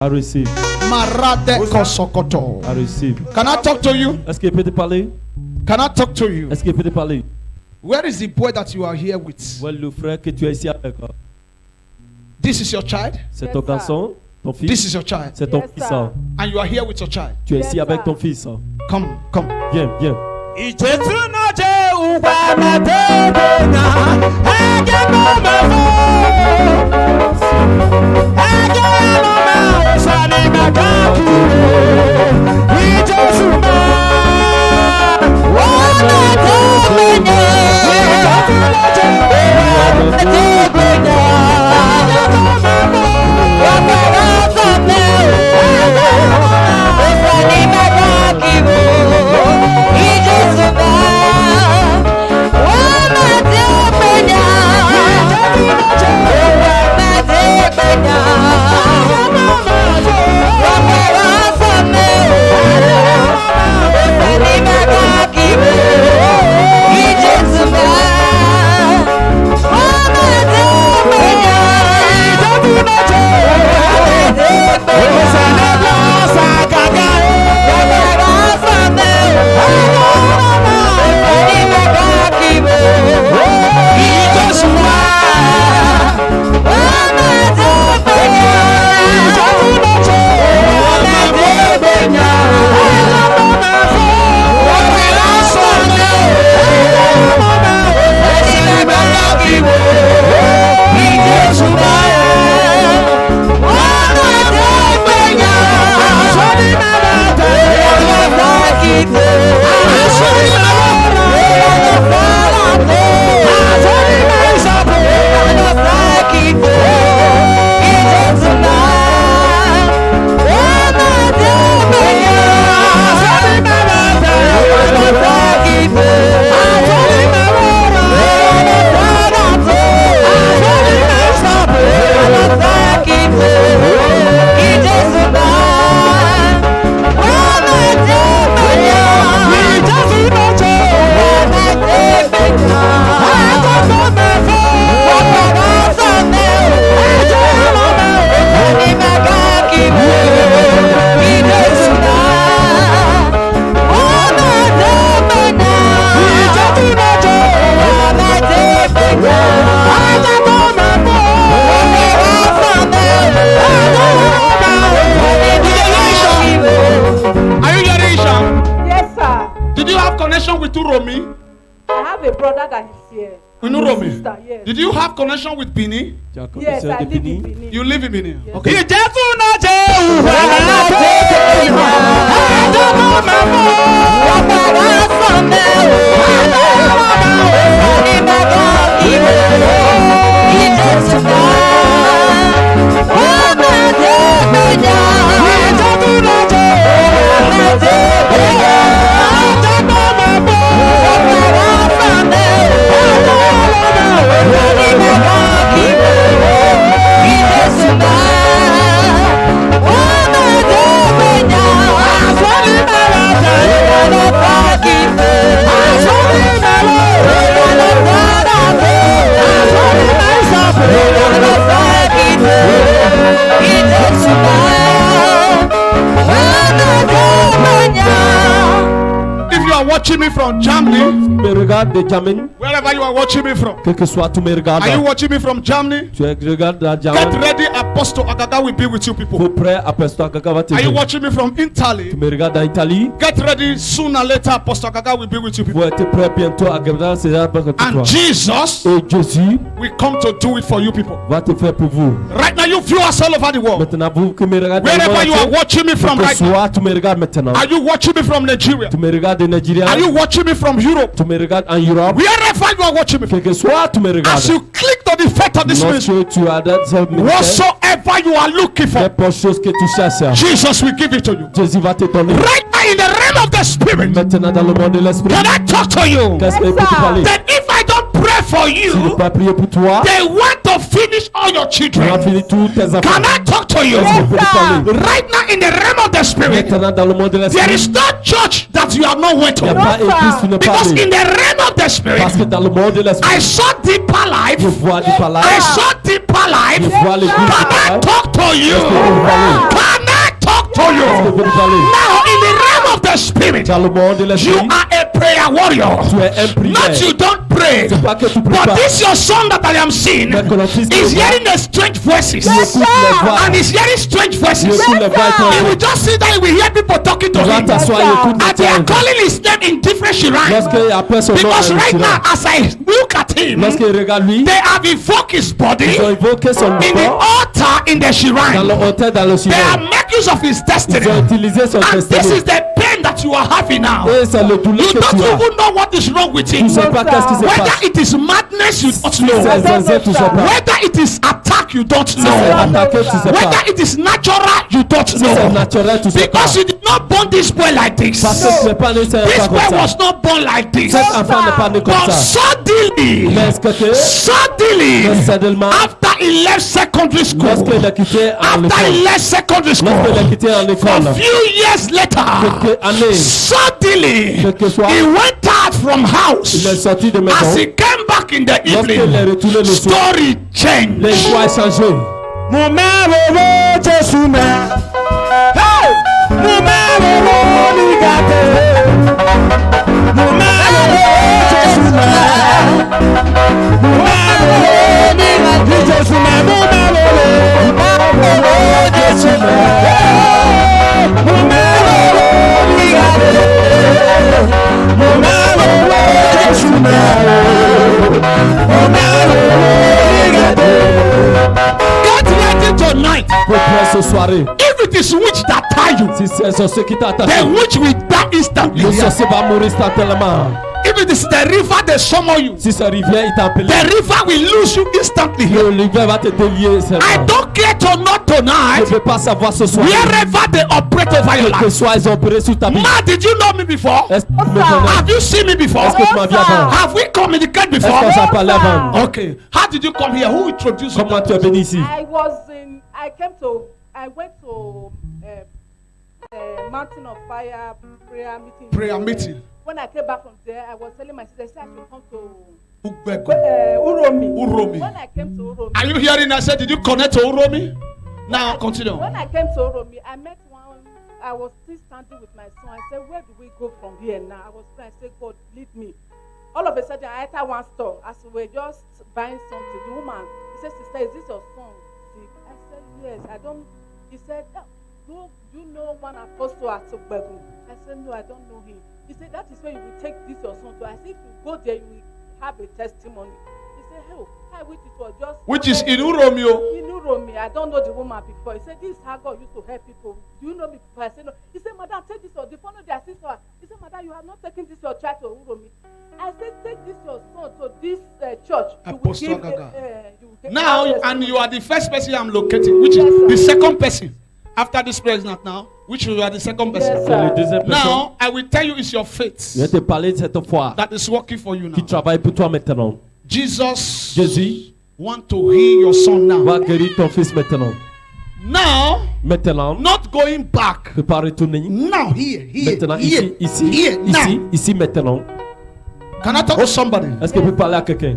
I receive. Marade kosokoto. I receive. Can I talk to you? Est-ce qu'il peut te parler? Can I talk to you? Est-ce qu'il peut te parler? Where is the boy that you are here with? Où est le frère que tu es ici avec? This is your child? C'est ton garçon? Ton fils? This is your child. C'est ton Yes, fils. sir. And you are here with your child. Tu es Yes, ici avec sir. ton fils. Come, come. Viens, viens. With Romy? I have a brother that is here. You know Romy? Sister, yes. Did you have connection with Bini? Yes, I live in Benin. You live in Bini? Yes. Okay. Watching me from Germany, Me regarde de Germany, wherever you are watching me from. quel que soit tu me regardes. Are you watching me from Germany? Tu regardes de Get Germany. ready, Apostle Agaga will be with you people. Faut prêt, Apostle Agaga va te Are you dire. watching me from Tu Italy? me regardes en Italie. Get ready, sooner or later Apostle Agaga will be with you people. Faut être prêt bientôt à Gabriel, c'est là pour toi. And Jesus Et Jésus will come to do it for you people. va te faire pour vous. Right now, you viewers all over the world, Maintenant, vous qui me regardez, wherever you are watching me from quel que right now. soit, tu me regardes maintenant. Are you watching me from Nigeria? Tu me regardes de Nigeria. Are you watching me from Europe? Tu me regardes en Europe. Wherever you are watching me from. Quel que soit, tu me regardes. As you click to the faith of this ministry, Lorsque tu as dans ce ministère, whatsoever you are looking for, n'importe chose que tu cherches, Jesus will give it to you. Jésus va te donner. Right now in the realm of the spirit, Maintenant, dans le monde de l'esprit, can I talk to you? qu'est-ce que peut te parler? That if I don't pray for Si je you, ne pas prier pour toi, they want to finish all your tu vas children. finir tous tes enfants. Can I talk to you? Qu'est-ce que peut te parler? Right now in the realm of the spirit, Maintenant, dans le monde de there l'esprit, is no church that you have not went il n'y a to. pas église qui ne Because parle. in the realm of the spirit, Parce que dans le monde de l'esprit, I saw deeper life. je vois du I palais, saw deeper life. je vois l'église du Can I palais. talk to you? Qu'est-ce que peut te parler? Can peux nous parler. Now, in the realm of the spirit, Dans le monde de you l'esprit, are a prayer warrior. tu es un prière. Not you don't pray. C'est pas que tu pries But pas. this your son that I am seeing Mais que le fils de is voix, hearing the strange voices. il écoute les voix. And he's hearing strange Il voices. écoute les voix He will étrangères. just sit there, he will hear people talking to Tu vas him. t'asseoir et écoute And they are les voix. calling his name in different shrines. Lorsqu'il appelle son nom, Because right Sirène. now, as I look at him, Lorsqu'il regarde lui, they have invoked his body ils ont évoqué son in the corps altar in the dans le shrine. hôtel, dans le They have Sirène. made use of his Ils destiny. ont utilisé son And this destin. is the pain that you are having now. Et c'est le douleur You que don't tu as. even know what is wrong with Tu him. ne sais pas qu'est-ce qui se Whether passe. it is madness, you don't Si know. c'est zinzin, tu sais pas. Whether it is attack, you don't Si c'est know. attaqué, tu sais pas. Whether it is natural, you don't Si c'est know. naturel, tu sais pas. Because you did not born this boy like this. Parce que tu n'es pas né, c'est This pas boy comme was ça. not born like this. Cet enfant n'est pas né comme But ça. suddenly, Mais est-ce que tu suddenly, seulement, after he left secondary school, lorsqu'il a quitté en after he école, left secondary school, lorsqu'il a quitté en for a école, few years later, quelques années, suddenly, quelque soit, he went out from il est house. sorti de As maison. he came back in the Lorsqu'il est evening, retourné le soir, story changed. les choix ont changé. Get ready tonight. Pour prendre ce soirée, If it is witch that tie you, si c'est un sorcier qui t'a attaqué, the witch will die instantly. le sorcier va mourir instantanément. If it is the river they summon you, Si c'est rivière, il t'a appelé. the river will lose you instantly. Le rivière va te délier I seulement. don't care to know Je ne tonight. veux pas savoir ce soir. Wherever they operate over your Que life. soit ils ont opéré sur ta vie. Ma, did you know me before? Est-ce que tu me connais? Have you seen me before? Est-ce que tu m'as vu avant? Have we communicated Est-ce qu'on before? s'en parlait avant? Okay. How did you come here? Who introduced you? Comment tu es venu ici? I went to Mountain of Fire prayer meeting. Prayer meeting. When I came back from there, I was telling my sister, I said I should come to Ugbeko. Uromi. Uromi. When I came to Uromi, Are you hearing? I said, did you connect to Uromi? Now continue. when I came to Uromi, I met one. I was still standing with my son. I said, where do we go from here now? I was praying. I said, God, lead me. All of a sudden, I entered one store. As we were just buying something, the woman, he said, sister, is this your son? I said, yes. I don't. He said, do you know one apostle at Ugbeko? I said, no, I don't know him. He said, that is where you will take this your son to. I said, if you go there, you will have a testimony. He said, hey, I wish it was just. Which is in Uromi. He knew Romy. I don't know the woman before. He said, this is how God used to help people. Do you know me before? I said, no. He said, madam, take this. The phone of their sister. He said, madam, you have not taken this your child to Uromi. I said, take this your son to this church. You will Apostle give, Gaga. you will give Now, yes, and you are the first person I'm locating, which Yes, is sir. the second person. After this president now, which you are the second person. Yes, C'est le sir. deuxième personne. Now, I will tell you it's your faith Je vais te parler de cette foi that is working for you qui now. travaille pour toi maintenant. Jesus Jésus want to heal your son now. va guérir ton fils maintenant. Now, Maintenant, not going back. tu ne peux pas retourner. Now, here, Maintenant, here, ici, ici, here, ici, now. ici, maintenant. Can I talk to somebody? Est-ce que tu peux parler à quelqu'un?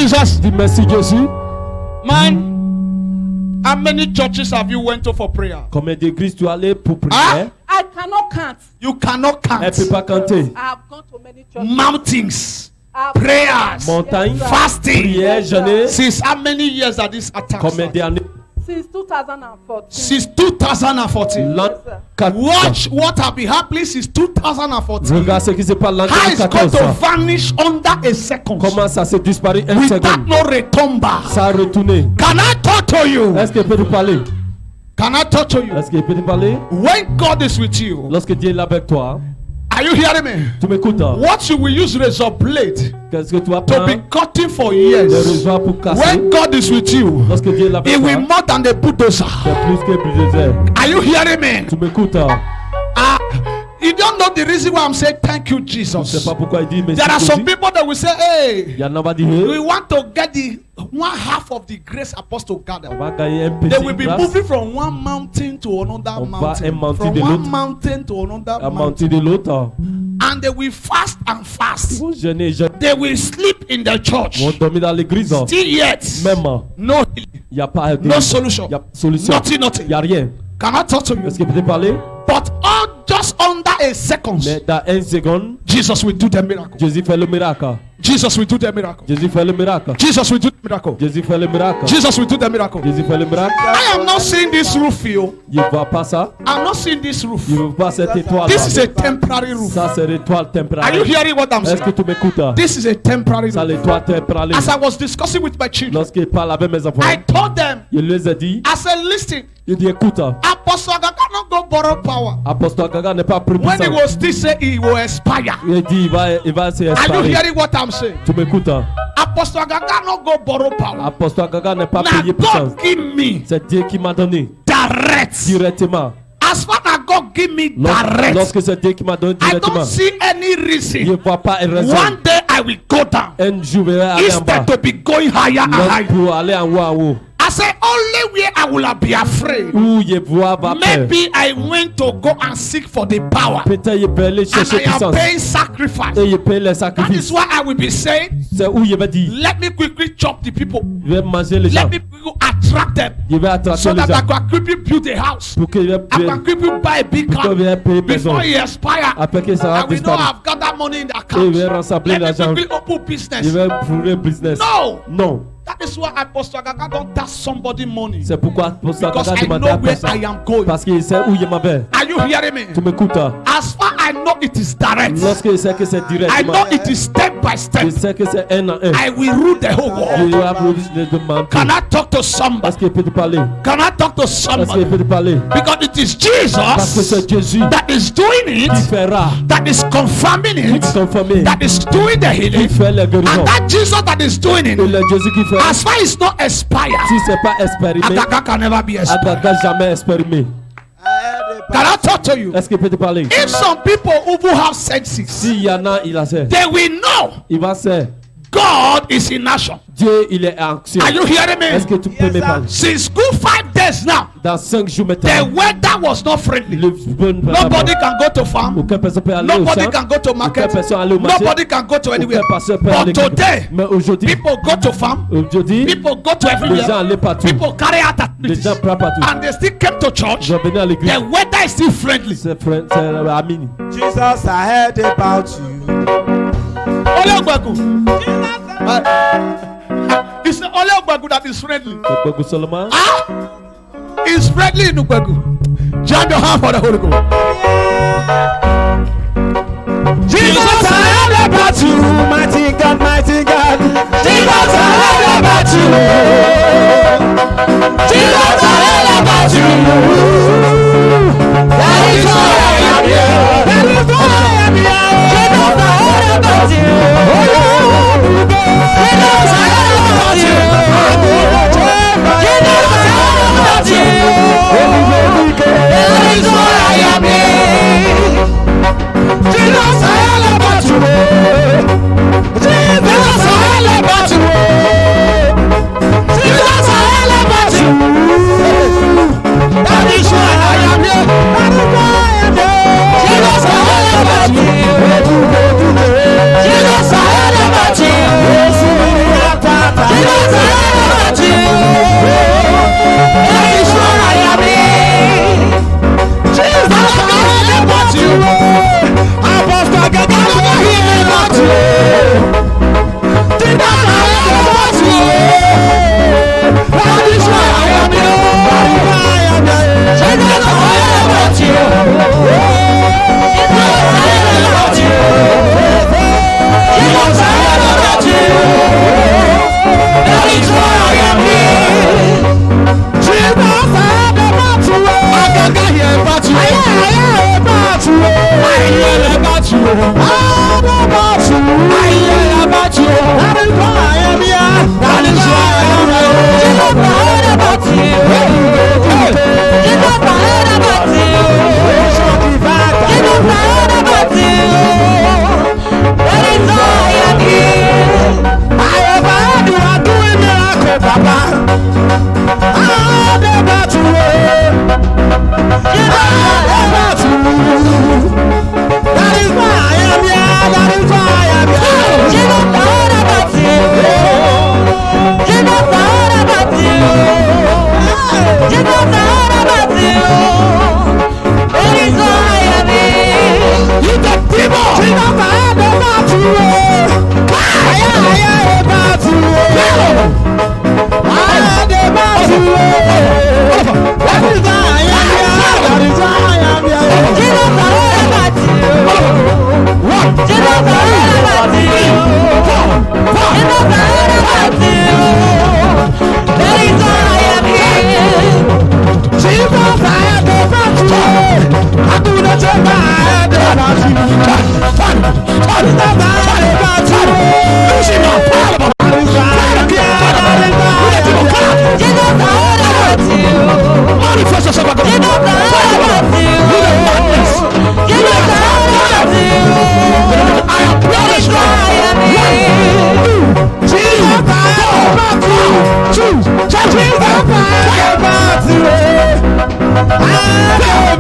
Jesus. Dis merci Jésus. Man, how many churches have you went to for prayer? Combien d'églises tu es allé pour prier? Ah? I cannot count. You cannot Elle peut count. pas compter. I have gone to many churches. Mountains, I've- prayers, Montagne, fasting. prière, jeûner. Since how many years that this attack Combien started? d'années? Since 2014. Since 2014. L'an Yes, sir. 4. Watch what have been happening since 2014. Regarde ce qui se passe l'an How it's going 2014. to vanish under a second. Comment ça s'est disparu un Without seconde? no return back. Ça a retourné. Can I talk to you? Est-ce qu'il peut te parler? Can I talk to you? Est-ce qu'il peut te parler? When God is with you, Lorsque Dieu est là avec toi, are you hearing me? tu m'écoutes. What you will use razor blade Qu'est-ce que tu vas to prendre? be cutting for Le years. rasoir pour casser. When God is with you, Lorsque Dieu est là He avec will toi, more than the bulldozer. c'est plus que bulldozer. Are you hearing me? Tu m'écoutes. You don't know the reason why I'm saying thank you, Je ne sais Jesus. pas pourquoi il dit merci. There are some Jésus. people that will say, hey, Il y en a va dire, we want to get the one half of the grace apostle on gathered. va gagner un They petit will be grâce. moving from one mountain to another On va mountain. monter From de one l'autre. mountain to another À mountain. monter de l'autre. And they will fast and Ils fast. vont jeûner, jeûner. They will sleep in the church. Ils vont dormir dans l'église. Still yet, Même, no, il n'y a pas de no solution. Il y a solution. Nothing, Il nothing. n'y a rien. Can I talk to you? Est-ce qu'il peut te parler? But all just under a second, Mais dans une seconde, Jesus will do the miracle. Jésus fait le miracle. Jesus will do the miracle. Jésus fait le miracle. Jesus will do the miracle. Jésus fait le miracle. Jesus will do the miracle. Jésus fait le miracle. I am not seeing this roof, you. Il ne voit pas ça. I'm not seeing this roof. Il ne voit pas cette étoile. This is a temporary roof. Ça, c'est l'étoile Are you temporaire. hearing what I'm Est-ce que saying? tu m'écoutes? This is a temporary Ça, roof. l'étoile temporaire. As I was discussing with my children, Lorsqu'il parle avec mes enfants, I told them, il les a dit, I said, listen, il dit, écoute, Apostle Agaga not go borrow power. apostole Gaga n'est pas plus When he puissant. will still say he will expire. Il dit, il va se Are you expirer. hearing what I'm saying? Tu m'écoutes? Apostle Agaga not go borrow power. Apostole Gaga n'est pas Now payé puissance. God give me C'est Dieu qui m'a donné direct. directement. As far as God give me direct, Lorsque c'est Dieu qui m'a donné I directement, don't see any je ne reason. vois pas une raison. One day I will go down Un jour, je vais aller en bas. instead to be going higher and Donc, higher. pour aller en haut, en haut. I say only where I will be afraid. Où je vois va faire. Maybe I went to go and seek for the power, Peut-être je peux aller and chercher I am puissance. paying sacrifice. Et je paye les That sacrifices. is why I will be saying, C'est où je vais dire. let me quickly chop the people. Je vais manger les gens. Let me quickly attract them Je vais attraper so les that I gens. can quickly build a house. Pour que je I paye. can quickly buy a big Pour que car je vais payer maison. before he expire. Après que ça I va will know disparaître. I've got that money in the Et je vais account. rassembler Let me l'argent. quickly open Je business. vais ouvrir business. No, Non. that is why Apostle Agaga don't touch somebody money, C'est pourquoi Apostole because Gaga I demande know à where I personne. am going. Parce qu'il sait où je m'en vais. Are you hearing me? Tu m'écoutes? As far I know it is direct. Lorsque je sais que c'est I directement. know it is step by Je step. sais que c'est un à un. I will rule the whole Je world. vais appeler les demandes. Can I talk to somebody? Est-ce qu'il peut te parler? Can I talk to Est-ce qu'il somebody? peut te parler? Because it is Parce que Jesus c'est Jésus that is doing qui it, fera, that is confirming qui it, confirme, that is doing the qui healing, fait les guérisons. and that Jesus that is doing Et it, le Jésus qui fait, as far as not expired, si c'est pas expérimé, Agaga can never be expired. Agaga jamais expérimé. Can I talk to you? Est-ce qu'il peut te parler? If some people who have senses, S'il y en a, il a fait. they will know Il va faire. God is in action. Dieu, il est en action. Are you hearing Est-ce que me? tu peux me parler? Since good 5 days now, Dans 5 jours the maintenant, weather was not friendly. le bon Nobody can go to farm. aucune personne peut aller au Nobody champ. can go to market. Aucune personne aller au marché. Nobody can go to anywhere. Aucune personne peut aller But today, Mais aujourd'hui, people go to farm. aujourd'hui, People go to les gens everywhere. allaient partout. People carry out Les gens activities. prennent partout. And they still came to church. Ils ont venu à l'église. The weather is still friendly. C'est frère, c'est Amini. Jesus, I heard about you. Ole Ogbagu. It's the Ole Ogbagu that is friendly. C'est Bogu Solomon. Ah! It's friendly in Ogbagu. Jam your hand for the Holy Ghost. Jesus, I heard about you. Mighty God, mighty God. Jesus, I heard about you. Jesus, I heard about you. That is why I am here. That is why I am here. Jesus, I heard about you. Oh, yeah. Jesus, I heard about you. Jesus, I heard about you. That is why I am here. Jesus, I heard about you. Jesus, I heard about you.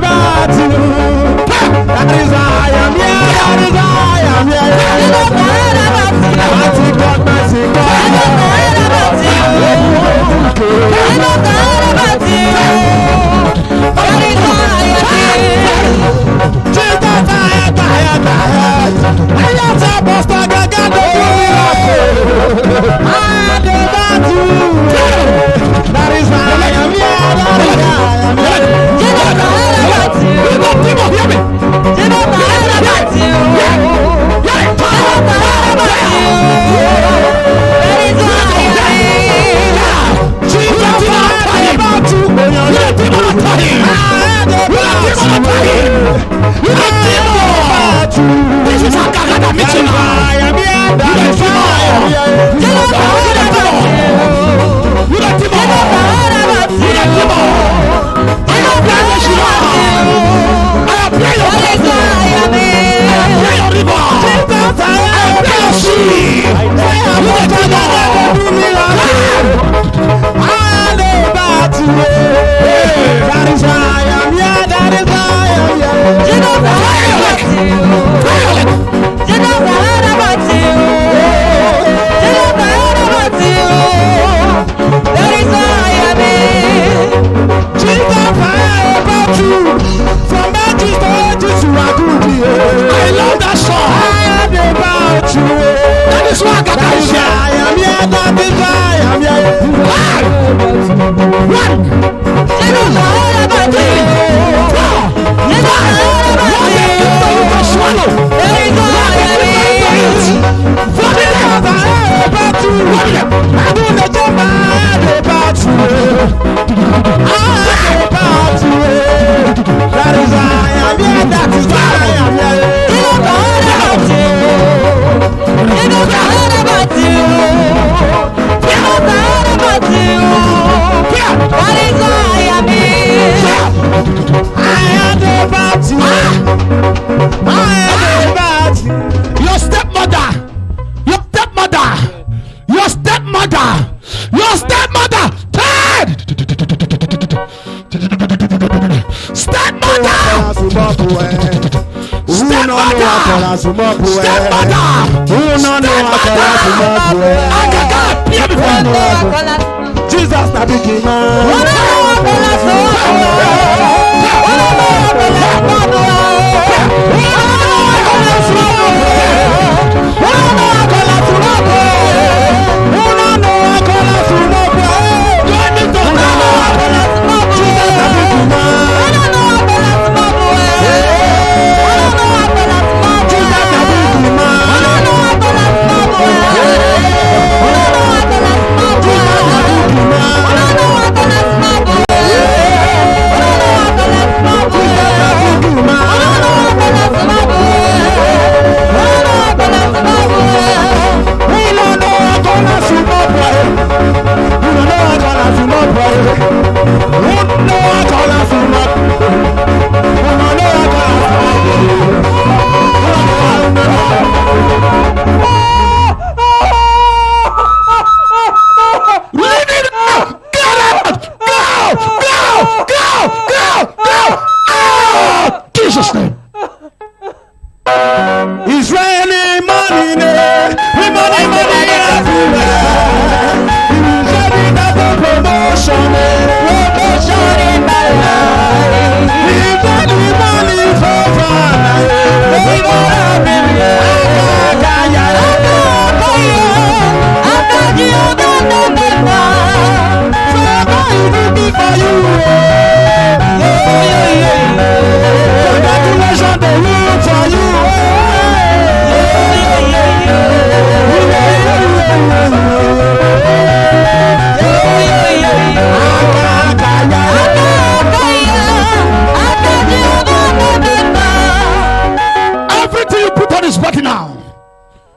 battle. That is I am here. That is I am here. Mighty God, mighty God. Jesus na big man.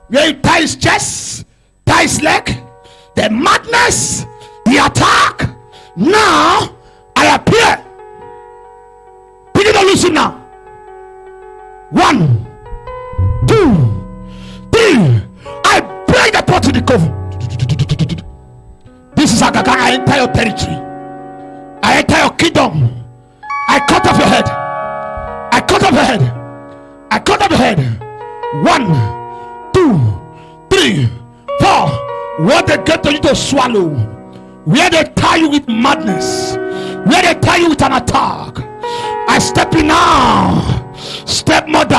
Where he ties chest, ties leg, the madness, the attack. Now I appear. Begin to listen now. 1, 2, 3. I break the pot to the cover. This is Agaga. enter your territory. I enter your kingdom. I cut off your head. I cut off your head. I cut off your head. 1, 2, 3, 4. What they get to you to swallow, where they tie you with madness, where they tie you with an attack. I step in now. Stepmother,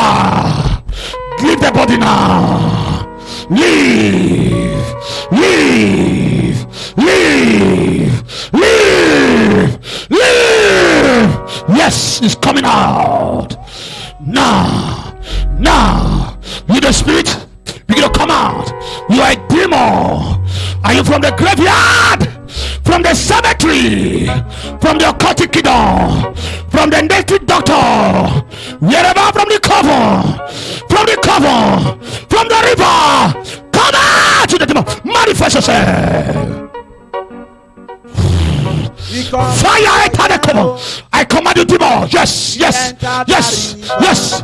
leave the body now. Leave, leave, leave, leave, leave. Yes, it's coming out now. Now, you the spirit, begin to come out. You are a demon. Are you from the graveyard? From the cemetery? From the occultic kingdom? From the native doctor? Wherever, from the cover? From the cover? From the river? Come out to the demon. Manifest yourself. Fire enter the cover. I command you, demon. Yes, yes, yes, yes, yes,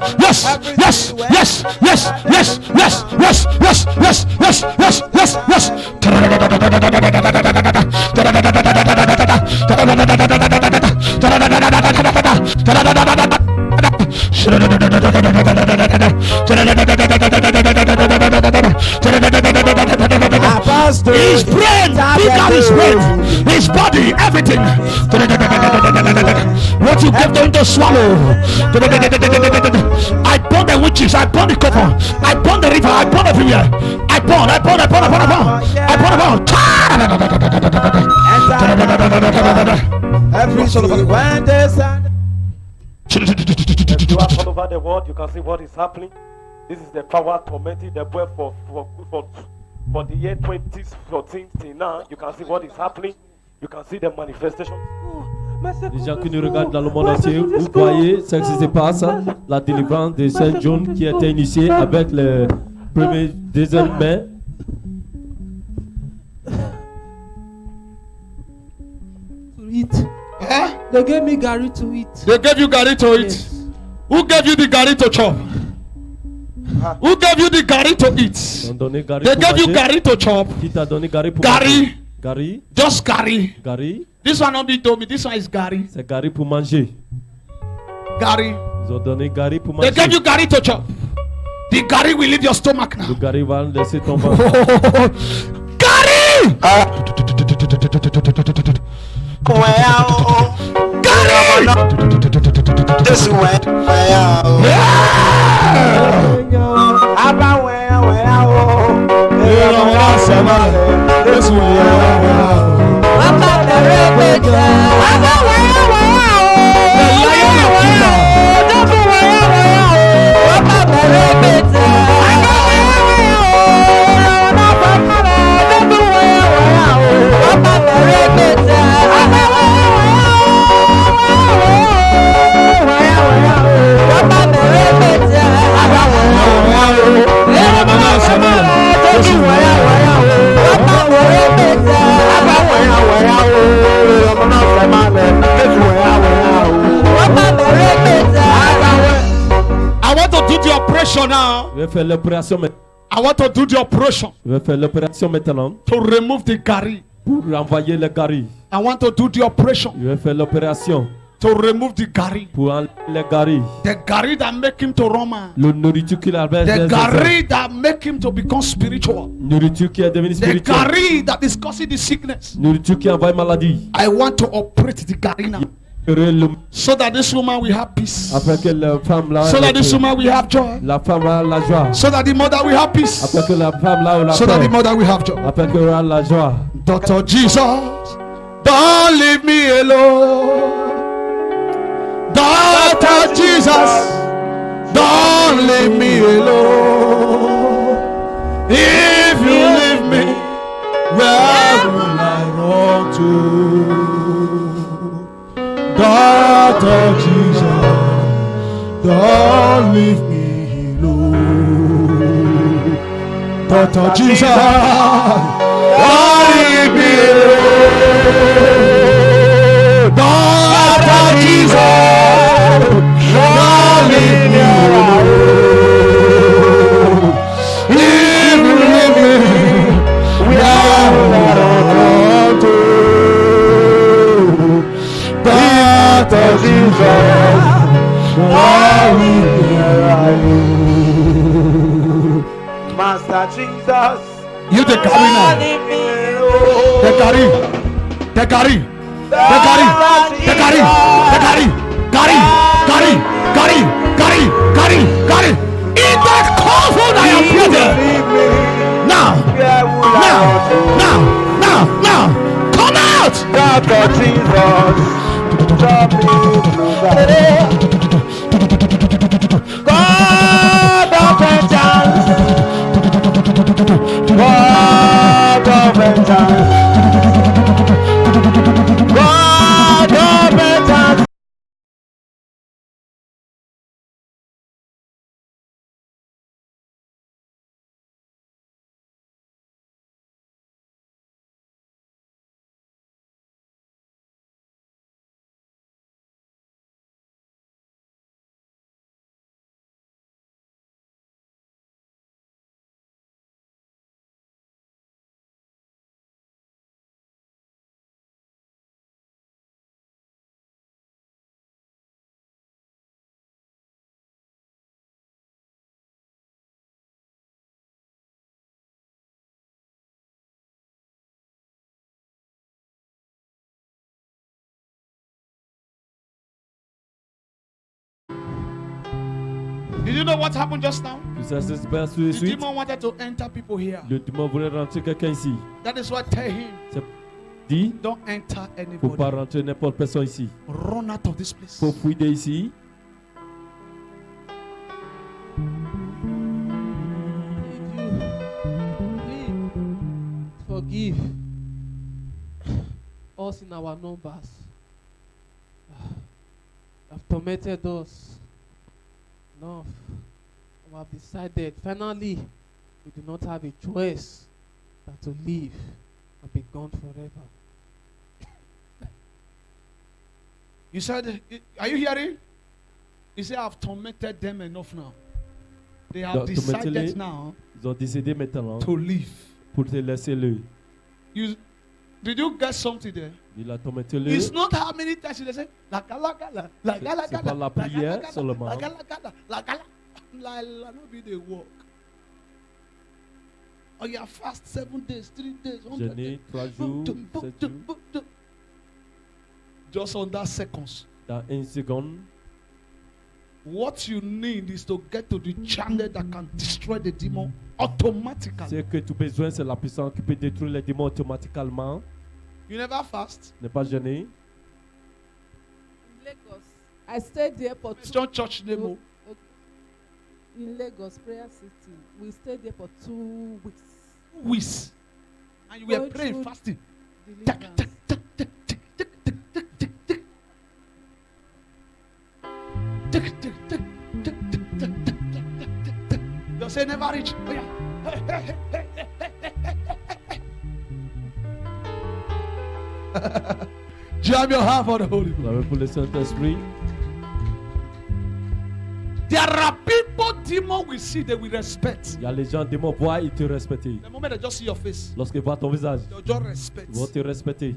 yes, yes, yes, yes, yes, yes, yes, yes, yes, yes, yes, His brain, bigger his brain, his body, everything. What you give them to swallow. I burn the witches, I burn the cover, I burn the river, I burn everywhere. I burn. Every city when they stand. If you are all over the world, you can see what is happening. This is the power tormenting the boy for the year 2014 till now. You can see what is happening. You can see the manifestation. Les gens qui nous regardent dans le monde entier, vous voyez ce qui se passe, la délivrance de Saint John qui a été initiée avec le premier, deuxième mai. To eat. They gave me Gary to eat. They gave you Gary to eat. Yes. Who gave you the Gary to chop? Who gave you the Gary to eat? They gave you Gary to chop. Qui t'a donné Gary pour Gary. manger? Gary. Just Gary. Gary. This one not be told me. This one is Gary. C'est Gary pour manger. Gary. Ils ont donné Gary pour They manger. gave you Gary to chop. The Gary will leave your stomach now. Le Gary va laisser ton ventre. Gary! Gary! This way. I want to do the operation now. Je vais faire l'opération maintenant. I want to do the operation Je vais faire l'opération maintenant to remove the Gary. pour renvoyer le Gary. I want to do the operation Je vais faire l'opération to remove the Gary. pour enlever le Gary. The Gary that make him to Roma. Le nourriture qui l'a The Gary that make him to become spiritual. nourriture qui est devenue The spirituelle. Gary that is causing the sickness. Nourriture qui envoie maladie. I want to operate the Gary now. So that this woman will have peace. Afin que la femme là, So that this woman will have joy. la femme a la joie. So that the mother will have peace. Afin que la femme là, la So that the paix. mother will have joy. Afin qu'elle aura la joie. Dr. Jesus, don't leave me alone. Dr. Jesus, don't leave me alone. If you leave me, where will I run to? Dr. Jesus, don't leave me alone. Dr. Jesus, don't leave me alone. Dr. Jesus, don't leave me alone. If you leave me, where will I run to? Master Jesus. You the carry now. The carry. The carry. The carry. The carry. The carry. Carry. Carry. Carry. Carry. Carry. Carry. In that coffin I am present. Now. Now. Now. Now. Now. Come out. Master Jesus. Draw me closer. God of vengeance. God of vengeance. God of vengeance. Did you know what happened just now? Tout ça, ça se passe tout de The suite. demon wanted to enter people here. Le démon voulait rentrer quelqu'un ici. That is why I tell him, C'est dit, don't enter faut pas anybody. rentrer n'importe personne ici. Run out of this place. Faut fuir d'ici. Please forgive us in our numbers. Have tormented us enough. We have decided finally we do not have a choice than to live and be gone forever. You said, are you hearing? He said, I've tormented them enough now. They have Donc, decided tormentez-les. now Ils ont décidé maintenant to leave. pour te laisser le. Did you get something there? Il a tormenté le. It's not how many times they say, la gala gala, la gala C'est gala, pas la prière seulement. la gala gala, la gala. La no be the work. Oh, you fast 7 days, 3 days, 100 Jeûner days. 3 jours, 7 jours. Just on that seconds. Dans une seconde, What you need is to get to the channel that can destroy the demon automatically. ce que tu as besoin, c'est la puissance qui peut détruire les démons automatiquement. You never fast. Ne pas jeûner. In Lagos, I stayed there for Christian church name. Okay. In Lagos, Prayer City, we stayed there for 2 weeks. Weeks. And you were Going praying, through fasting. Deliverance. You say never reach. Oh, yeah. Jam your hand for the Holy Ghost. Clamez pour le Saint-Esprit. There are people demon will see, they will respect. Il y a les gens, démons voient, ils te respectent. The moment they just see your face, Lorsqu'ils voient ton visage, they'll just respect. ils vont te respecter.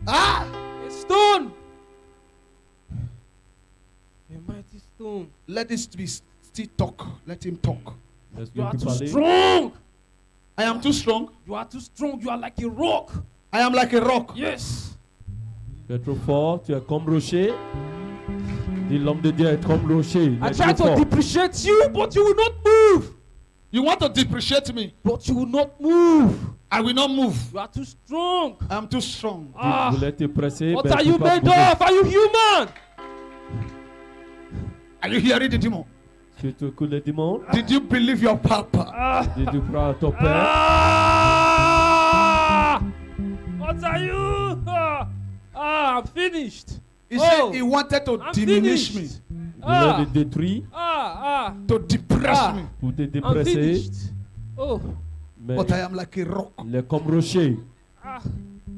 Ah! A stone! A mighty stone. Let this be still talk. Let him talk. You Laisse-le are plus too parler. strong! I am too strong. You are too strong. You are like a rock. I am like a rock. Yes. Tu es trop fort, tu es comme rocher. Dis l'homme de Dieu est comme rocher. Il I est try trop to fort. depreciate you, but you will not move. You want to depreciate me? But you will not move. I will not move. You are too strong. I am too strong. Ah. Tu voulais te presser. What ben, are tu you peux pas made bouger. of? Are you human? Are you hearing the demon? Tu te coules les démons. Did you believe your papa? Did tu prends ton père. Ah! What are you? I'm finished. He Oh, said he wanted to I'm diminish finished. me, Il voulait Ah, le détruire to depress Ah. me. pour te I'm dépresser. finished. Oh, Mais But I am like a rock. il est comme rocher. ah.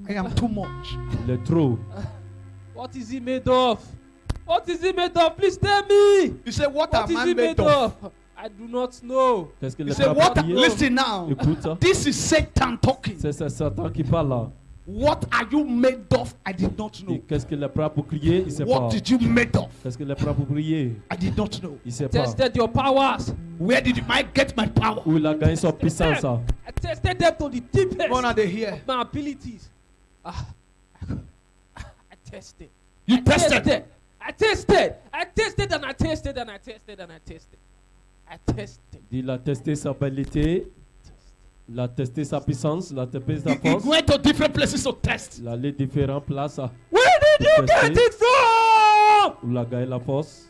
I am too much. Il est trop. What is he made of? What is he made of? Please tell me. He said, what What am is I he made made of? of? I do not know. Qu'est-ce qu'il He est said, capable what? de dire? Listen now. Écoute ça. This is Satan talking. C'est Satan qui parle là. What are you made of? I did not Et know. qu'est-ce qu'il est prêt pour crier? Il ne sait pas. What did you made of? Qu'est-ce qu'il est prêt pour crier? I did not know. Il ne sait pas. Tested your powers. Where did I get my power? Où il a gagné son puissance. I tested them to the deepest When are they here? of my abilities. I tested. You I tested. I tested. I tested and I tested and I tested and I tested. I tested. Il a testé sa qualité, il a testé sa puissance, il a testé sa He force. went to different places to test. Il a allé différentes places Where did you get it from? où il a gagné la force.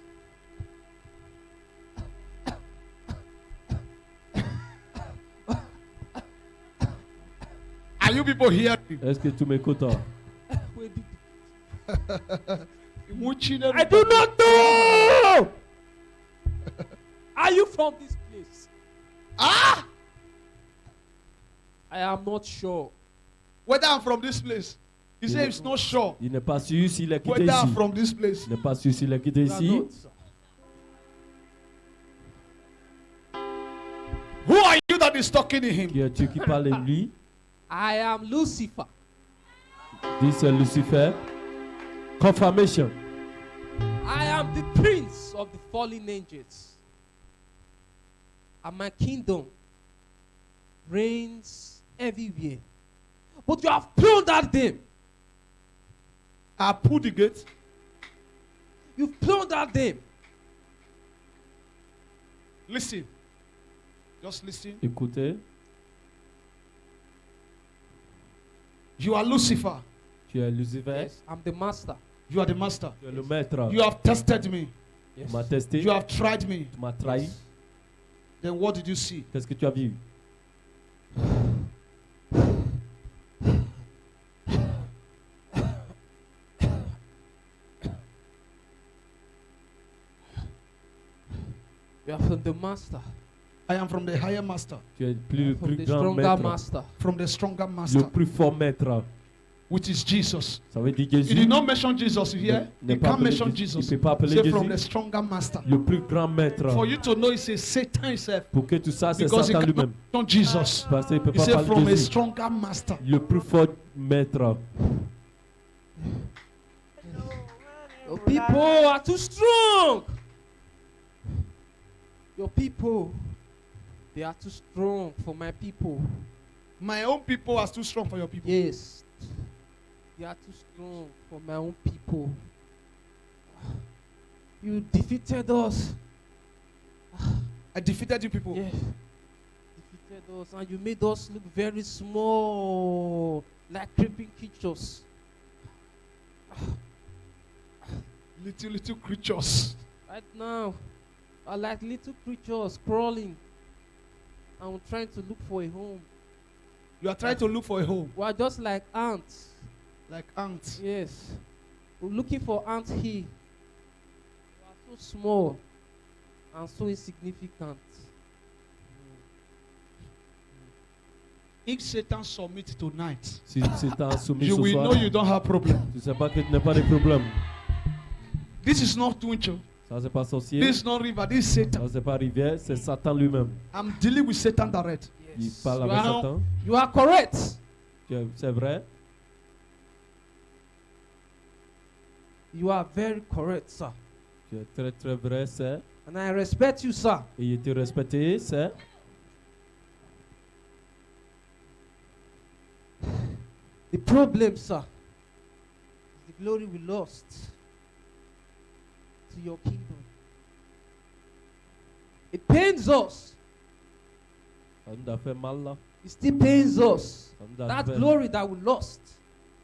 Are you people here? Est-ce que tu m'écoutes? Where did I I do not know. Are you from this place? Ah! I am not sure. Whether I'm from this place. He said he's not sure. Il n'est pas sûr s'il est quitté Whether I'm ici. from this place. Il n'est pas sûr s'il est quitté You are ici. not, sir. Who are you that is talking to him? Qui es-tu qui parle de lui? I am Lucifer. Dit c'est Lucifer. Confirmation. I am the prince of the fallen angels. And my kingdom reigns everywhere. But you have plundered them. I pulled the gate. You've plundered them. Listen. Just listen. Écoutez, You are Lucifer. tu es Lucifer. Yes, I'm the master. You are the master. Tu es le maître. You have tested me. Tu m'as testé. You have tried me. Tu m'as trahi. Then what did you see? Qu'est-ce que tu as vu? You are from the master. I am from the higher master. Tu es le From plus the grand stronger maître. master. From the stronger Le master. plus fort maître. Which is Jesus. Ça veut dire He Jésus. did not mention Jesus here. Ne He pas can't appeler mention Jésus. Jesus. Il ne peut pas appeler Say from the Jésus. stronger master. Le plus grand maître. For you to know, he says Satan himself. Pour que tout ça, c'est Because he Satan cannot lui-même. mention Jesus. Parce qu'il ne peut He pas said parler from de a Jésus. stronger master. Le plus fort maître. Your people are too strong. Your people, they are too strong for my people. My own people are too strong for your people. Yes, they are too strong for my own people. You defeated us. I defeated you people. Yeah, defeated us, and you made us look very small, like creeping creatures. Little creatures. Right now, are like little creatures crawling and trying to look for a home. You are trying to look for a home. We are just like ants. Like ants. Yes. We're looking for ants here. We are so small and so insignificant. If Satan submit tonight, Si Satan soumis you ce will soir, know you don't have problem. tu ne sais pas que tu n'as pas de problème. This is not Twincho. Ça, c'est pas sorcier. This is not river. This is Satan. Ça, c'est pas rivière. C'est Satan lui-même. I'm dealing with Satan direct. Il Yes. parle You avec are, Satan. you are correct. C'est vrai. You are very correct, sir. Tu es très très vrai, c'est. And I respect you, sir. Et il était respecté, c'est. The problem, sir, is the glory we lost to your kingdom. It pains us. Ça nous a fait mal là. It still pains us. Ça nous a That fait glory that we lost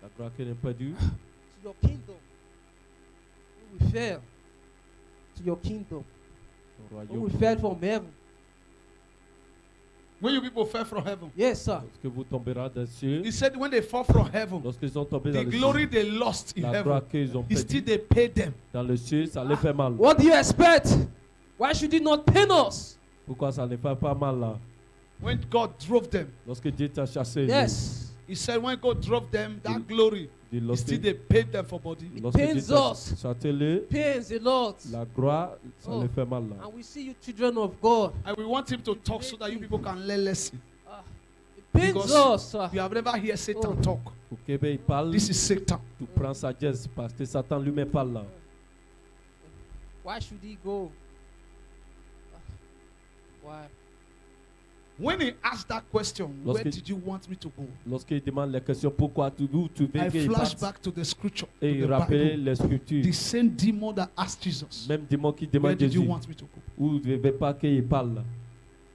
la gloire qui n'est pas due. to your kingdom. When we fell to your kingdom. Ton When royaume. we fell from heaven. When you people fell from heaven, Yes, sir. Lorsque vous tomberez des cieux, he said when they fall from heaven, lorsqu'ils sont tombés the dans le glory ciel, they lost in la heaven, gloire qu'ils ont he still perdue they paid them. dans le ciel, ça les fait mal. What do you expect? Why should it not pain us? Pourquoi ça ne fait pas mal là? When God drove them, Lorsque Dieu t'a chassé, Yes. he said when God drove them, that glory, dit, he lorsque, still they paid them for body. lorsque Dieu pains t'a us. chassé, Pains a lot. la gloire, ça Oh. les fait mal là. And we see you children of God. And we want him to talk so that you people can learn lesson. It pains Because us. you have never heard Satan Oh. talk. Pour que ben, il parle, This is Satan. tu prends sagesse parce que Satan lui-même parle là. Why should he go? Why? When he asked that question, where Lorsque- did you want me to go? Lorsqu'il demande la question pourquoi où tu veux I qu'il flash parte, back to the scripture, to et il the rappelait Bible. les scriptures. The same demon that asked Jesus, Même démon qui where demande did you Jésus want me to go? où tu ne veux pas qu'il parle là.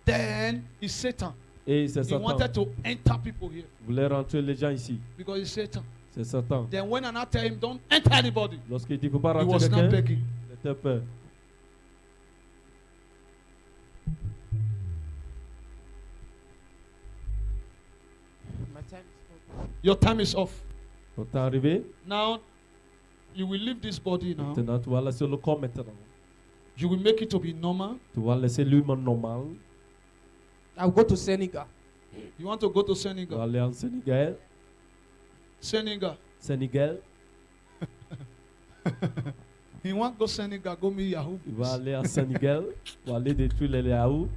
Then it's Satan. Et c'est He Satan. wanted to enter people here Il voulait rentrer les gens ici. because it's Satan. C'est Satan. Then when I tell him, don't enter anybody, Lorsqu'il dit qu'il ne faut pas he rentrer was not quelqu'un, begging. il était peur. My time is up. Your time is off. Quand t'es arrivé, Now, you will leave this body now. maintenant tu vas laisser le corps maintenant. You will make it to be normal. Tu vas laisser l'humain normal. I'll go to Senegal. You want to go to Tu vas Senegal. aller en Sénégal. Senegal. Sénégal. He want go Senegal, go me Yahoo. Il va aller à Sénégal pour aller détruire les Yahoo.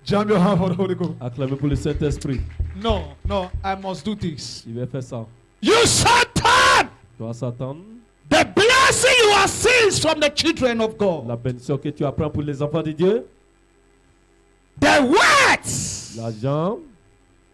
Jam your hand for the Holy Ghost. Acclamer pour le Saint-Esprit. No, no, I must do this. Il va faire ça. You Satan! Tu vas s'attendre. The blessing you are seeing is from the children of God. La bénédiction que tu apprends pour les enfants de Dieu. The words, L'argent,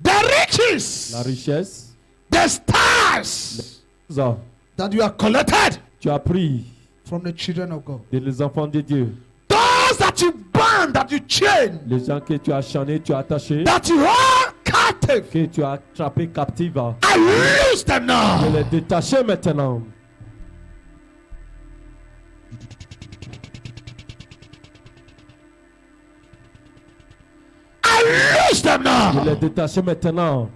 the riches, la richesse. the stars Ça, that you have collected tu as pris from the children of God. des enfants de Dieu. Those that you bound, that you chain, Les gens que tu as chanés, tu as attachés, that you hold captive. que tu as attrapés captifs. I loose them Je now. les détacher maintenant. I loose them Je now. les détacher maintenant.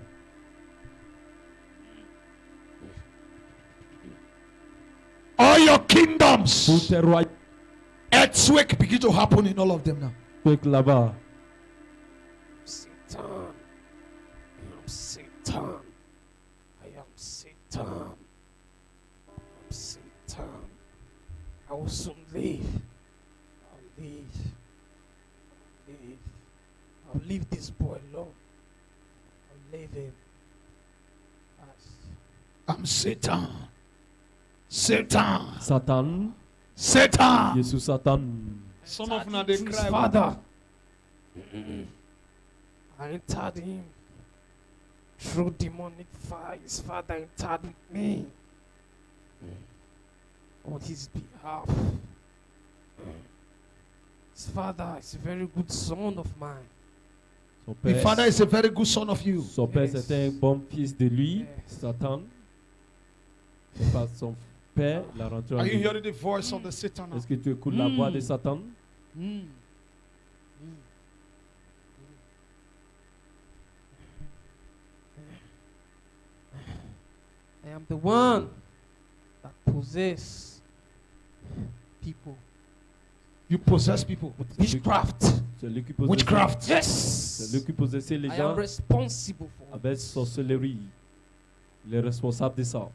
All your Pour kingdoms, tes royaumes earthquake begin to happen in all of them now. là-bas. Satan. I am Satan. I am Satan. I'm Satan. I will soon leave. I'll leave. Leave. I'll leave this boy alone. I'll leave him. Yes. I'm Satan. Satan. Satan. Satan. Jésus Satan. Some of them they His cry. father. I entered him through demonic fire. His father entered with me on his behalf. His father is a very good son of mine. Son The père, father is a very good son of you. son père Yes. c'était un bon fils de lui, Yes. Satan. Et par son père, il a rentré en Are you lui. hearing the voice of the Satan now? Est-ce que tu écoutes la voix de Satan? Mm. I am the one that possess people You possess people. with witchcraft. C'est lui qui possède. Witchcraft. C'est Yes. lui qui possède les I am gens responsible for avec this. sorcellerie. Il est responsable de ça.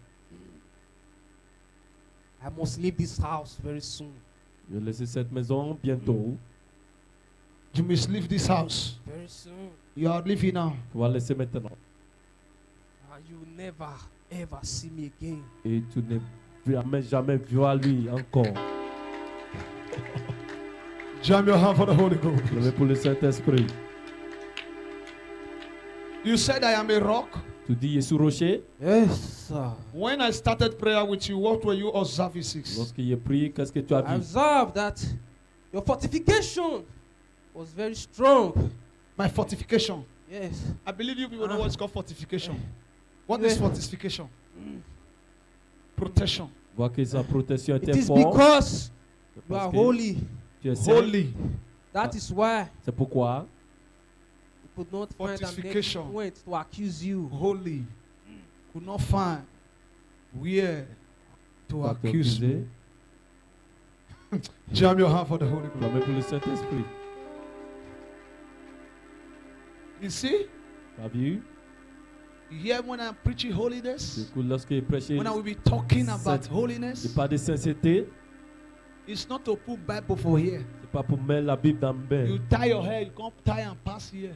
I must leave this house very soon. Je vais laisser cette maison bientôt. You must leave this house. Very soon. You are leaving now. Tu vas laisser maintenant. And you will never ever see me again. Et tu ne jamais vu à lui encore. Jam your hand for the Holy Ghost. Je vais pour le Saint-Esprit. You said I am a rock. Tu dis Jésus rocher. Yes, sir. When I started prayer with you, what were you observing? Lorsqu'il est prié, qu'est-ce que tu as I vu? observed that your fortification was very strong. My fortification. Yes. I believe you people know what's called fortification. What Yeah. is fortification? Protection. Vois que sa protection It était is forte. because you Parce are que holy. tu es saint. Holy. That is why C'est pourquoi you could not find an Fortification. point to accuse you. Holy. Could not find where to tu as accuse accusé. me. Jam your hand for the Holy Ghost. Clamez pour le Saint-Esprit. You see? Tu as vu? You hear when I'm preaching holiness? Du coup, lorsqu'il prêchait, When I will be talking about Saint- holiness, c'est pas de sincérité. it's not to put Bible for here. C'est pas pour mettre la Bible dans le bain. You tie your hair, you can't tie and pass here.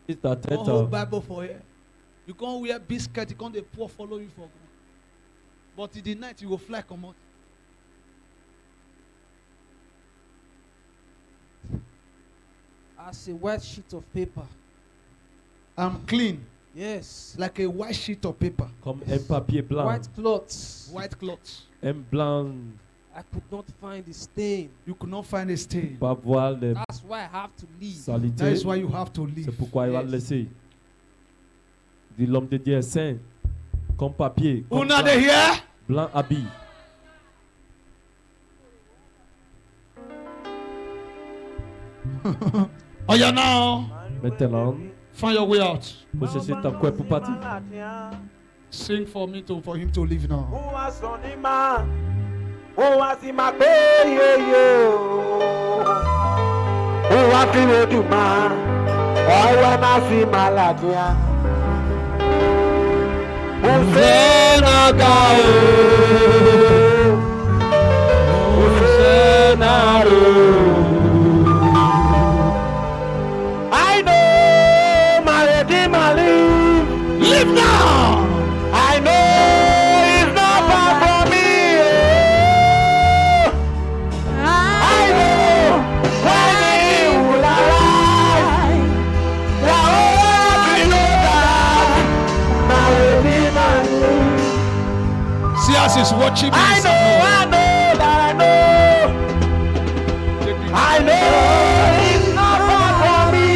It's ta Don't tête. hold Bible for here. You can't wear biscuit, you can't the poor follow you for. But in the night you will fly come out. As a white sheet of paper. I'm clean, Yes. like a white sheet of paper. Comme un papier blanc. White cloths. White cloth. Un blanc. I could not find the stain. You could not find a stain. Pas voir les That's why I have to leave. That saletés. is why you have to C'est leave. pourquoi il va le Yes. laisser. Dit l'homme de Dieu est saint. Comme papier. Comme Una de blanc, here. blanc habit. Oh yeah, now Maintenant, find your way out. faut chercher ta couette pour partir. Sing for him to leave now. I know my Redeemer lives. Leave now. I know he's not far from me. I know when he will arrive. I know that my Redeemer lives. See as he's watching me. I know that I know he's not far from me.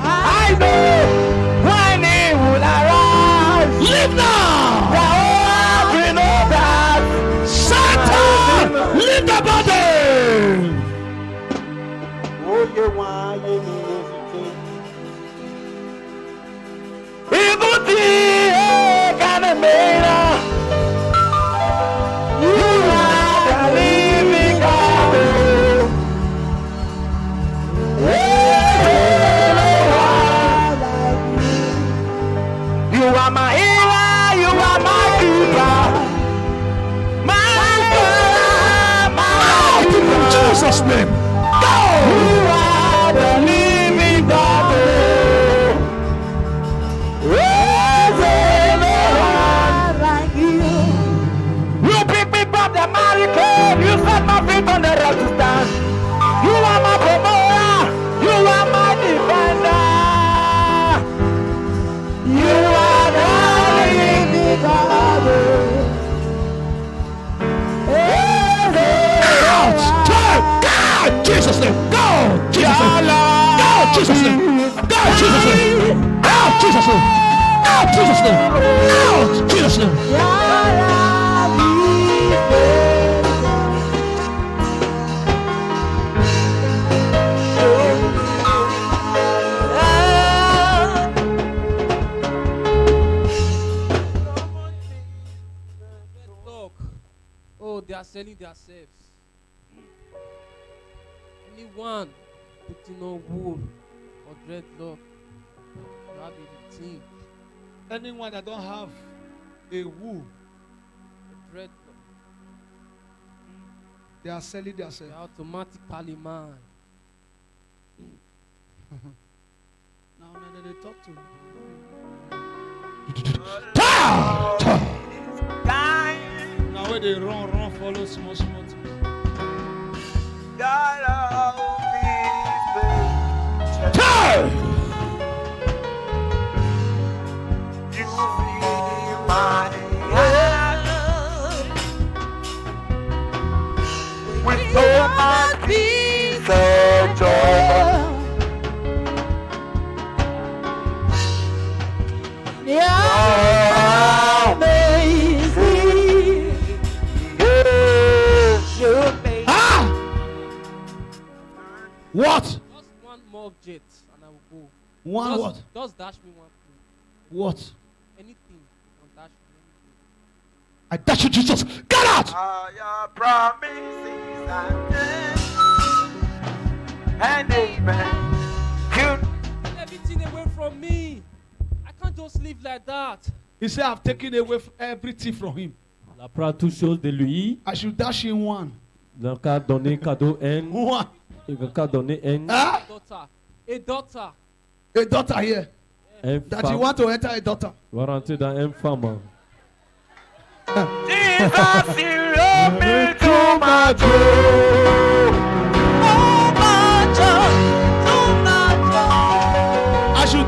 I know when he will arise. Leave now. We know that Satan, leave the body. oh, you want you you are the living God. You are my healer, you are my keeper, my God, my In Jesus' name. You are the living God. You pick me from the miry clay, you set my feet on the rock to stand. You are my promoter, you are my defender. You are the living God. Out. Go. Jesus' name. Go. Jesus' name. Go. Jesus' name. Go. Jesus' name. Out. Jesus' name. Out. Jesus' name. Out. Jesus' name. Dreadlock. Oh, they are selling themselves. Anyone putting on wool or dreadlock, you have a routine. Anyone that don't have a wool, A dreadlock. they are selling They themselves. are automatically mine. Now they talk to me. Now where they run, follow small. With so much peace and joy. What? Just one more object and I will go. One just, what? Just dash me one thing. What? Anything. You can dash me anything. I dash you, Jesus. Get out! Your promises and amen. Take everything away from me. I can't just live like that. He said, I've taken away everything from him. Il apprend toutes choses de lui. I should dash him one. Il a qu'à donner cadeau un. One. Il a qu'à donner un. Huh? Daughter. A daughter. A daughter here. That you want to enter a daughter. Va rentrer dans un femme. Jesus, you love me too much.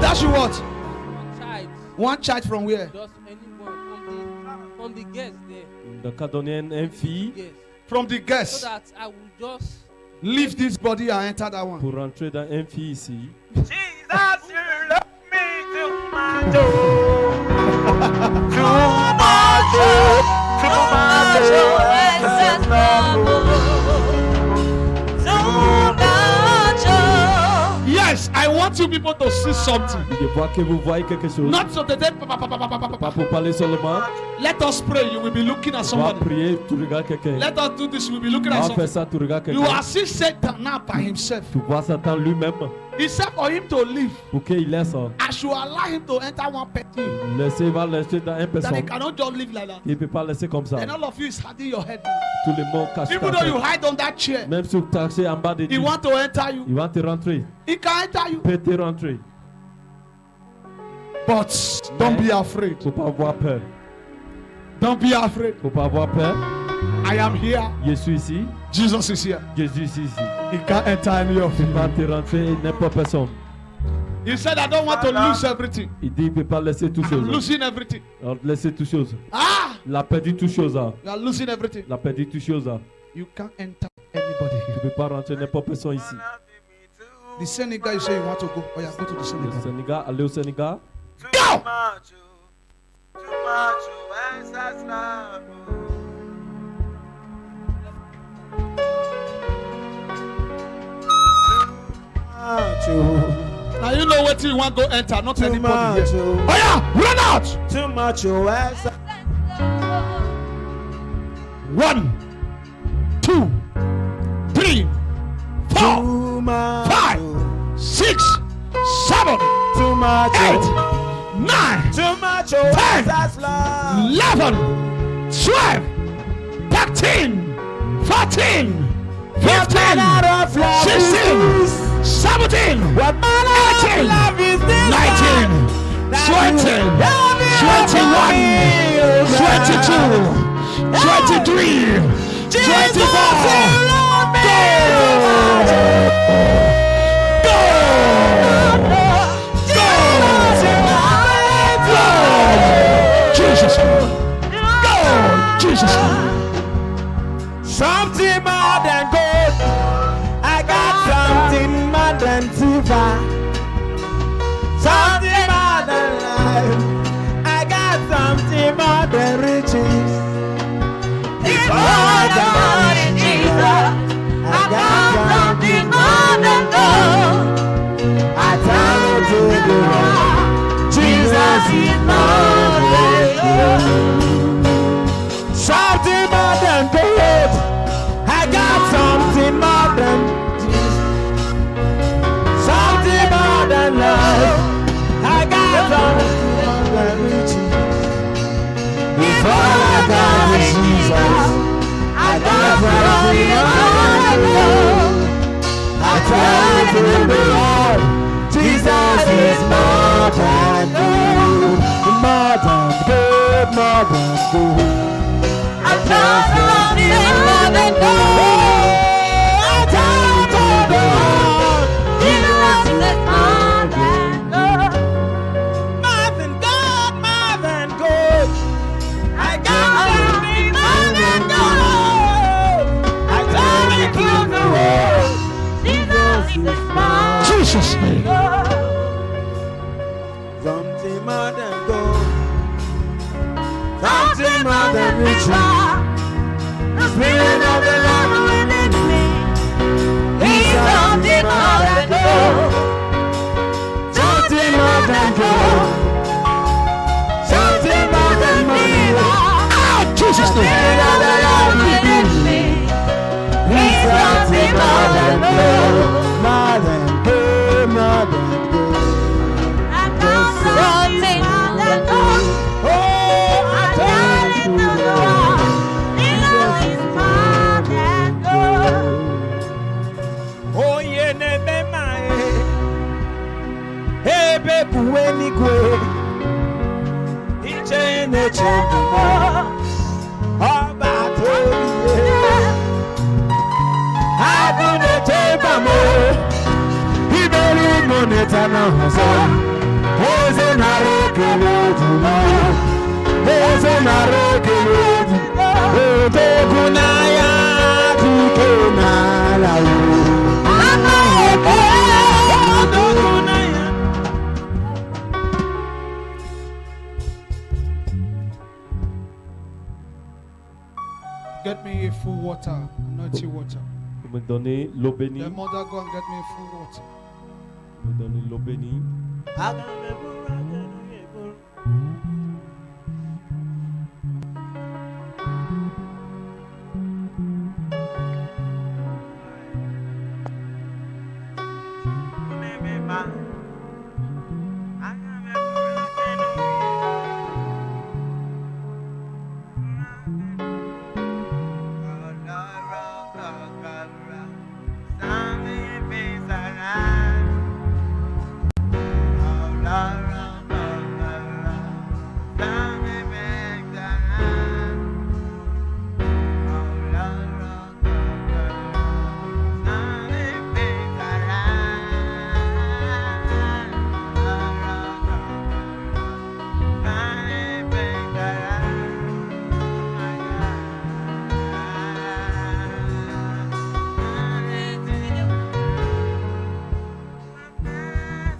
Dash you what? One child. One child from where? Just anyone from the guests there. Donc, a donné une fille Yes. From the So guest. that I will just Leave this body and enter that one. pour rentrer dans une fille ici. Jesus, you love me too much. Too Yes, I want you people to see something. Je vois que vous voyez quelque chose. Not so that Pas pour parler seulement. let us pray. You will be looking at On va somebody. prier, tu regardes quelqu'un. Let us do this. You will be looking On at va faire somebody. ça, tu regardes You quelqu'un. are seeing Satan now by himself. Tu vois Satan lui-même. He said for him to leave, Pour qu'il laisse. I should allow him to enter one person. Laisser, va laisser dans une That he personne. cannot just live like that. Il ne peut pas laisser comme ça. And all of you is hiding your head now. Tout le monde cache Even ta though you tête. hide on that chair, Même si tu taxes en bas de he lui, want to enter you. il va te rentrer. He can enter you. Il peut te rentrer. But don't be afraid. Faut pas avoir peur. Don't be afraid. Faut pas avoir peur. I am here. Je suis ici. Jesus is here. Jésus est ici. He can't enter any of Il you. va te rentrer n'importe personne. He said, I don't want to lose everything. Il dit il ne peut pas laisser tout I'm chose. losing everything. Alors, laisser tout chose. Ah! Il a perdu tout chose. You are losing everything. Il a perdu tout chose. You can't enter anybody Tu ne here. peux pas rentrer n'importe personne ici. The Senegal, you say you want to go. Oh, yeah, go to the Le Senegal. Sénégal, aller au Sénégal. Go! Now you know what you want to go enter, not anybody here. Oh yeah, run out! Too much. 1, 2, 3, 4, 5, 6, 7, Too much. 8, 9, Too much. 10, That's love. 11, 12, 13, 14, 15, 16, 17, 18, 19, 20, 21, 22, 23, 24. Jesus. Go. Jesus. Something more than gold. I got something more than silver. Something more than life. I got something more than riches. It's more than Jesus. I got something more than gold. I tell to the world, Jesus is more than gold. Something more than gold. I got something more than Jesus. Something more than love. I got something more than riches. It's all I got is Jesus. I got something more than love. I tell you to the Lord, Jesus is more than gold. More than gold, more than gold. I got something more than gold. I tell you to the Lord, Jesus is more than gold. More than gold, more than gold. I got something more than gold. I tell you to the world, Jesus is more Jesus' than name. gold. Something more than gold. Something more than riches. The Spirit of the Lord within me. He's something more than gold. Something more than gold. Something more than money. Ah, Jesus' The name. Spirit of the Lord within me. He's something more than gold. More than gold, more than gold. I got something more than gold. Oh, I got it to the Lord. Jesus is more than gold. Oh, yeah, never mind. neche mo ọba tóbi yẹ agụ neche mo iberi mo neta na ọzọ eze nara ekele ojuma eze nara ekele ojuma otogu n'anya dike n'ala Get me a full water, anointing water. Vous me donnez l'eau bénie. The mother, go and get me a full water. Vous me donnez l'eau bénie.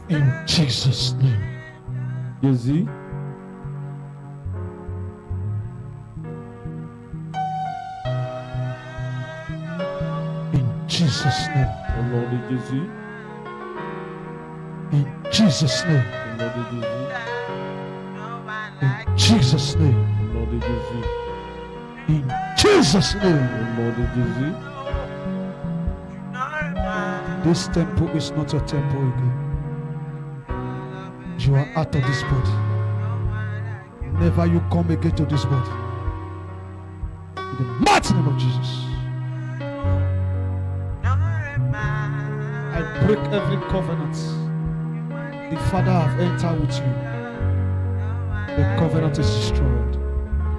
In Jesus' name. Jésus. In Jesus' name. Au nom de Jésus. In Jesus' name. Au nom de Jésus. In Jesus' name. Au nom de Jésus. In Jesus' name. Au nom de Jésus. This temple is not a temple again. You are out of this body. Never you come again to this body. In the mighty name of Jesus. I break every covenant the Father have entered with you. The covenant is destroyed.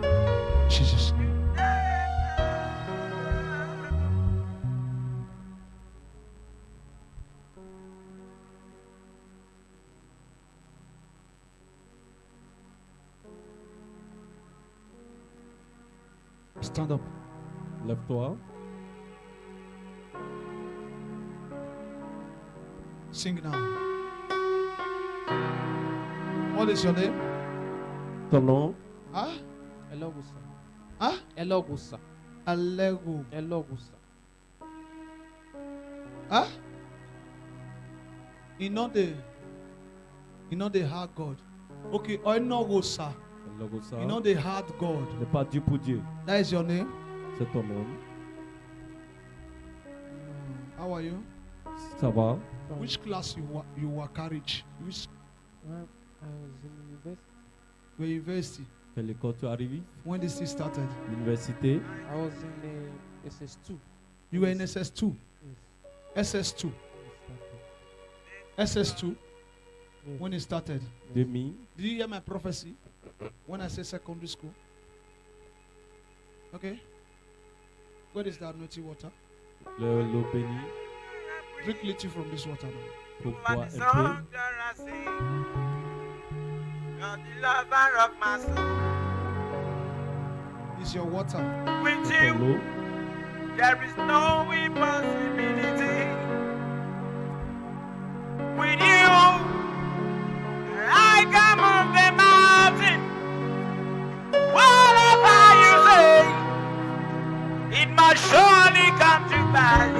In Jesus' name. Stand up. Lève-toi. Sing now. What is your name? Ton nom. Huh? Elogusa. Huh? Elogusa. Alego. Elogusa. Huh? You know the hard God. Okay, I know sir. Elogusa. You know the hard God. N'est pas Dieu pour Dieu. That is your name. C'est ton nom. How are you? Ça va? Which class you were carriage? Which I was in university. were university? Quelle école tu es arrivé? When this thing started? L'université. I was in the SS2. You were in SS2. Yes. SS2. It started. SS2. Yes. When it started. Demi. Did you hear my prophecy? When I say secondary school. Okay. Where is the anointing water? L'eau bénie. Drink little from this water now. Pour boire un peu. You're the lover of my soul. It's your water. With Ton you, l'eau. there is no impossibility. With you, I can move the mountain. Whatever you say, it must surely come to pass.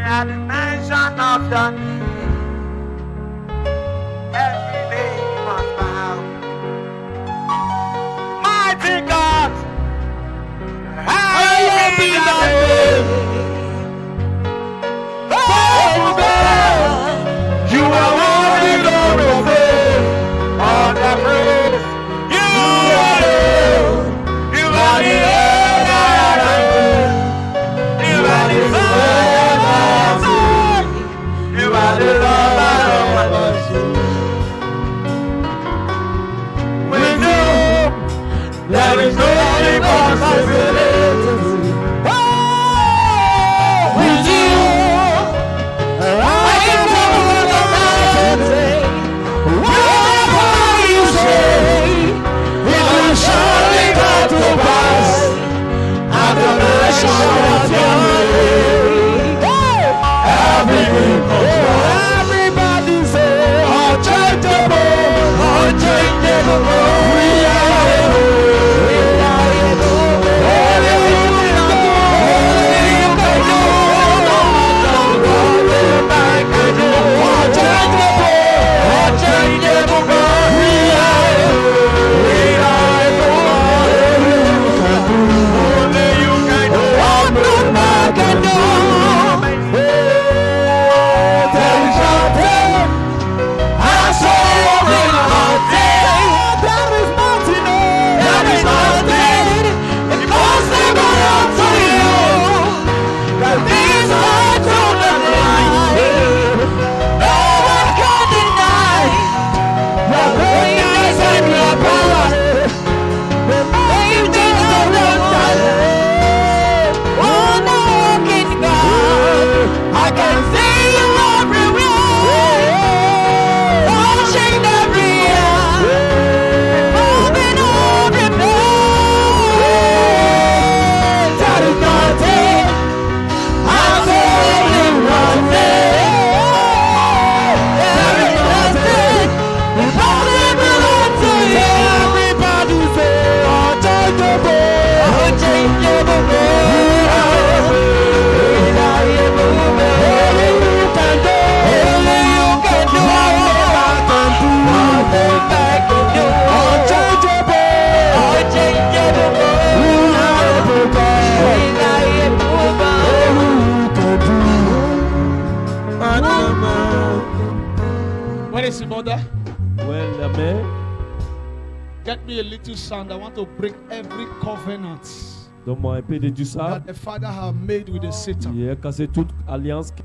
At the mention of your name, every knee must bow. Mighty God, hallowed be thy name. Oh God, you are worthy, Lord of faith, all the praise. You are the air that I breathe. You are the sun. You are There is no impossibility. Oh, with you, I can never say whatever you say, it will surely come to pass. At the mention of your name, everything comes back. Everybody say, unchangeable, unchangeable. We are able, we are able. Only you can do, only you can do. Unchangeable, unchangeable. We are able, we are able. Only you can do, what no man can do. There is nothing, I saw nothing. There is nothing, there is nothing impossible unto you. The things I could not lie, no one can deny your greatness and your power. The angels of the Lord, wonder-working God, I can see you everywhere, watching every year, moving every place. There is nothing, absolutely nothing. There is nothing impossible unto you. Everybody say, unchangeable, unchangeable. Where is your mother? Well, la mère, Get me a little sound. I want to break every covenant donne-moi un peu de du sable. that the father have made with the Satan. Il a cassé toute alliance qu'il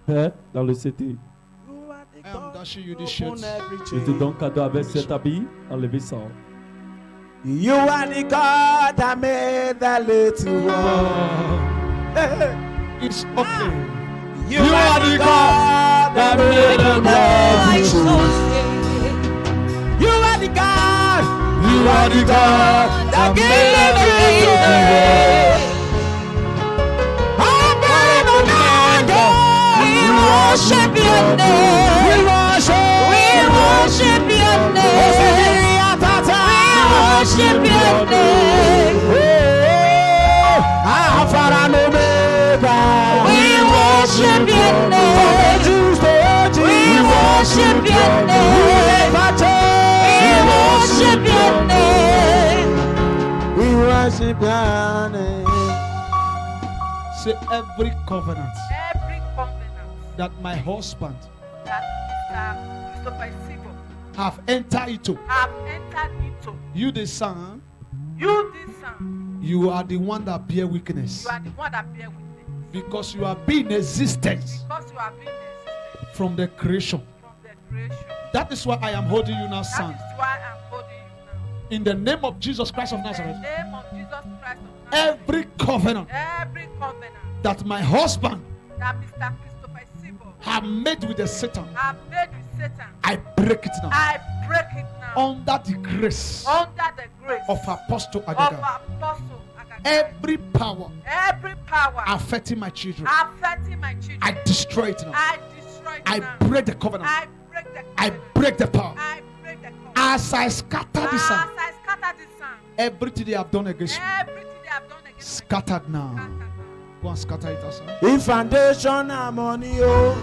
fait dans le CT. I am dashing you this shirt. Je te donne cadeau avec cet habit, enlevez ça. You are the God that made the little world. It's okay. You are the God that made the world. You are the God. You are the God that gave everything away. We worship your name. We worship your name. Worship your name. Alpha and Omega. We worship your name. We worship your name. We worship your name. We worship your name. Say every covenant Every covenant that my husband that Mr. Christopher Isibo have entered into. have entered into, You the son, you this son, you are the one that bear witness. you are the one that bear witness. Because you have been in existence Because you have been existed from the creation. from the creation. That is why I am holding you now, That son. is why I'm holding you now. In the name of Jesus Christ of In the Nazareth, name of Jesus Christ of Nazareth, every covenant every covenant that my husband that Mr. Christopher Isibo have made with the Satan, have made with Satan, I break it now. I break it now Under the grace under the grace of Apostle of Agaga. Apostle Agaga. Every power Every power affecting my children, affecting my children, I destroy it now. I destroy it I now. break the covenant. I break the I covenant. break the power. I break the covenant. As I scatter the As sun, I scatter this sun, everything they have done against me, everything they have done against me, scattered now. scattered now. Go and scatter it, son. In foundation I'm on you.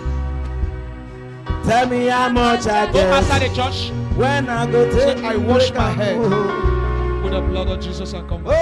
Tell me how much I Go outside get the church. when I go Say, take I wash my head with the blood of Jesus and come back.